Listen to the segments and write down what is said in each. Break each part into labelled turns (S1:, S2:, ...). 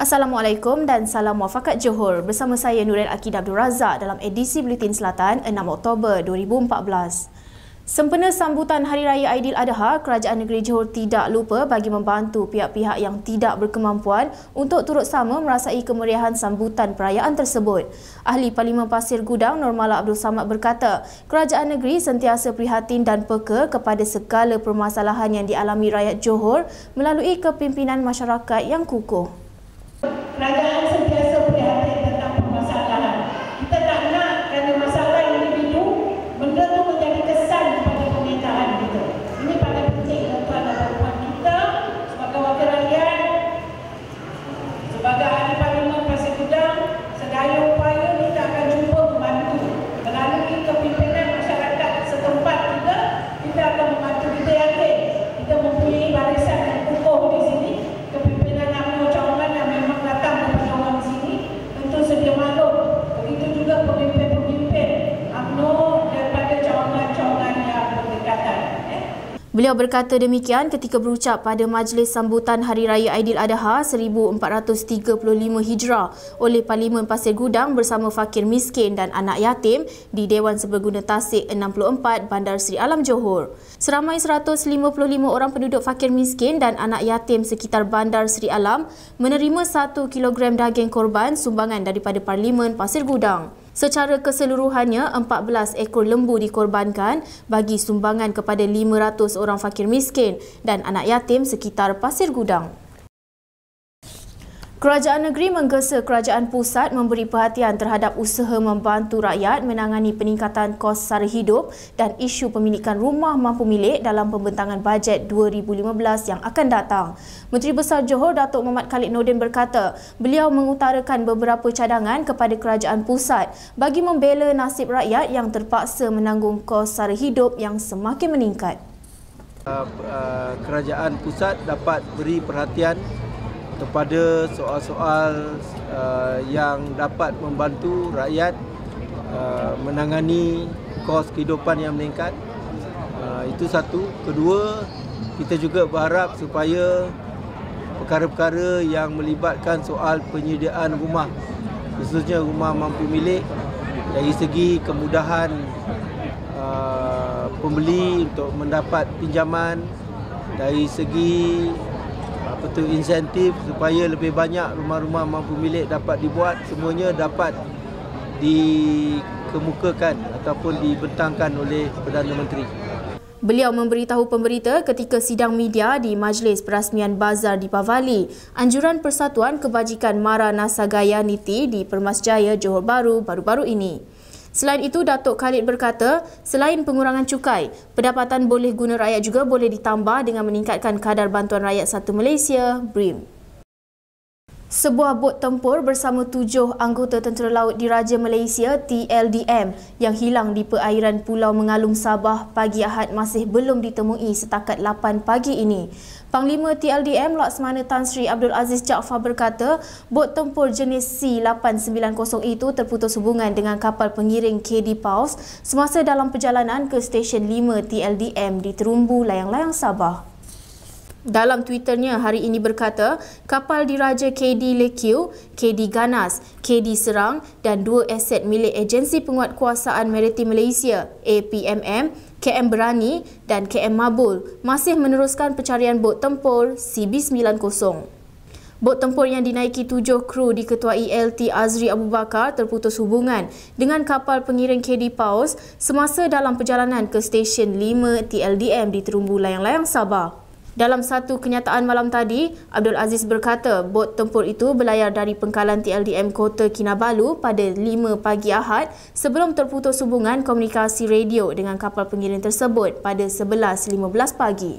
S1: Assalamualaikum dan salam muafakat Johor. Bersama saya Nuril Akid Abdul Razak dalam edisi Buletin Selatan 6 Oktober 2014. Sempena sambutan Hari Raya Aidiladha, Kerajaan Negeri Johor tidak lupa bagi membantu pihak-pihak yang tidak berkemampuan untuk turut sama merasai kemeriahan sambutan perayaan tersebut. Ahli Parlimen Pasir Gudang Nurmala Abdul Samad berkata, Kerajaan Negeri sentiasa prihatin dan peka kepada segala permasalahan yang dialami rakyat Johor melalui kepimpinan masyarakat yang kukuh.
S2: Kerajaan sentiasa prihatin tentang permasalahan. Kita tak nak kerana masalah individu, benda tu menjadi kesan kepada pemerintahan kita. Ini paling penting tuan-tuan dan puan kita sebagai wakil rakyat, sebagai ahli Parlimen Pasir Gudang, sedaya upaya kita akan cuba membantu melalui kepimpinan masyarakat setempat kita akan membantu. Kita yakin kita mempunyai barisan yang kukuh di sini. Kepimpinan UMNO cawangan yang memang datang kepada orang di sini tentu sedia maklum. Begitu juga pemimpin-pemimpin UMNO daripada cawangan-cawangan yang berdekatan.
S1: Beliau berkata demikian ketika berucap pada majlis sambutan Hari Raya Aidiladha 1435 Hijrah oleh Parlimen Pasir Gudang bersama fakir miskin dan anak yatim di Dewan Serbaguna Tasik 64 Bandar Seri Alam Johor. Seramai 155 orang penduduk fakir miskin dan anak yatim sekitar Bandar Seri Alam menerima 1 kilogram daging korban sumbangan daripada Parlimen Pasir Gudang. Secara keseluruhannya, 14 ekor lembu dikorbankan bagi sumbangan kepada 500 orang fakir miskin dan anak yatim sekitar Pasir Gudang. Kerajaan negeri menggesa kerajaan pusat memberi perhatian terhadap usaha membantu rakyat menangani peningkatan kos sara hidup dan isu pemilikan rumah mampu milik dalam pembentangan bajet 2015 yang akan datang. Menteri Besar Johor Datuk Muhammad Khalid Nordin berkata, beliau mengutarakan beberapa cadangan kepada kerajaan pusat bagi membela nasib rakyat yang terpaksa menanggung kos sara hidup yang semakin meningkat.
S3: Kerajaan pusat dapat beri perhatian kepada soal-soal yang dapat membantu rakyat menangani kos kehidupan yang meningkat. Itu satu. Kedua, kita juga berharap supaya perkara-perkara yang melibatkan soal penyediaan rumah, khususnya rumah mampu milik, dari segi kemudahan pembeli untuk mendapat pinjaman, dari segi insentif supaya lebih banyak rumah-rumah mampu milik dapat dibuat, semuanya dapat dikemukakan ataupun dibentangkan oleh Perdana Menteri.
S1: Beliau memberitahu pemberita ketika sidang media di Majlis Perasmian Bazar Deepavali, Anjuran Persatuan Kebajikan Mara Nasagaya Niti di Permasjaya Johor Bahru baru-baru ini. Selain itu, Datuk Khalid berkata, selain pengurangan cukai, pendapatan boleh guna rakyat juga boleh ditambah dengan meningkatkan kadar bantuan rakyat satu Malaysia, BRIM. Sebuah bot tempur bersama 7 anggota Tentera Laut Diraja Malaysia TLDM yang hilang di perairan Pulau Mengalung Sabah pagi Ahad masih belum ditemui setakat 8 pagi ini. Panglima TLDM Laksamana Tan Sri Abdul Aziz Jaafar berkata, bot tempur jenis C-890 itu terputus hubungan dengan kapal pengiring KD Pulse semasa dalam perjalanan ke Stesen 5 TLDM di Terumbu Layang-Layang Sabah. Dalam Twitternya hari ini berkata, kapal diraja KD Lekyu, KD Ganas, KD Serang dan 2 aset milik Agensi Penguatkuasaan Maritim Malaysia APMM, KM Berani dan KM Mabul masih meneruskan pencarian bot tempur CB90. Bot tempur yang dinaiki 7 kru diketuai LT Azri Abu Bakar terputus hubungan dengan kapal pengiring KD Pulse semasa dalam perjalanan ke Stesen 5 TLDM di Terumbu Layang-Layang Sabah. Dalam satu kenyataan malam tadi, Abdul Aziz berkata bot tempur itu berlayar dari pengkalan TLDM Kota Kinabalu pada 5 pagi Ahad sebelum terputus hubungan komunikasi radio dengan kapal pengiring tersebut pada 11.15 pagi.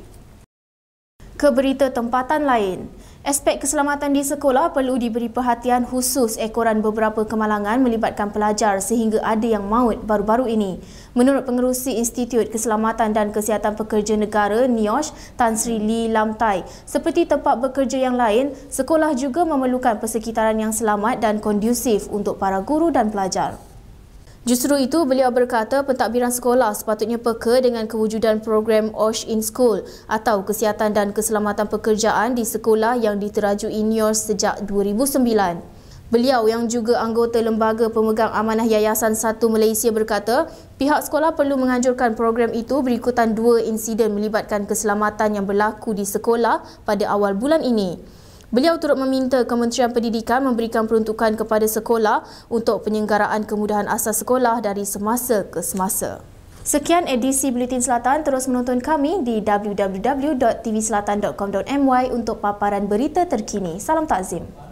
S1: Ke berita tempatan lain. Aspek keselamatan di sekolah perlu diberi perhatian khusus ekoran beberapa kemalangan melibatkan pelajar sehingga ada yang maut baru-baru ini. Menurut Pengerusi Institut Keselamatan dan Kesihatan Pekerja Negara NIOSH, Tan Sri Lee Lam Tai, seperti tempat bekerja yang lain, sekolah juga memerlukan persekitaran yang selamat dan kondusif untuk para guru dan pelajar. Justru itu, beliau berkata pentadbiran sekolah sepatutnya peka dengan kewujudan program OSH in School atau Kesihatan dan Keselamatan Pekerjaan di sekolah yang diterajui NIORS sejak 2009. Beliau yang juga anggota Lembaga Pemegang Amanah Yayasan Satu Malaysia berkata, pihak sekolah perlu menganjurkan program itu berikutan 2 insiden melibatkan keselamatan yang berlaku di sekolah pada awal bulan ini. Beliau turut meminta Kementerian Pendidikan memberikan peruntukan kepada sekolah untuk penyelenggaraan kemudahan asas sekolah dari semasa ke semasa. Sekian edisi Buletin Selatan. Terus menonton kami di www.tvselatan.com.my untuk paparan berita terkini. Salam takzim.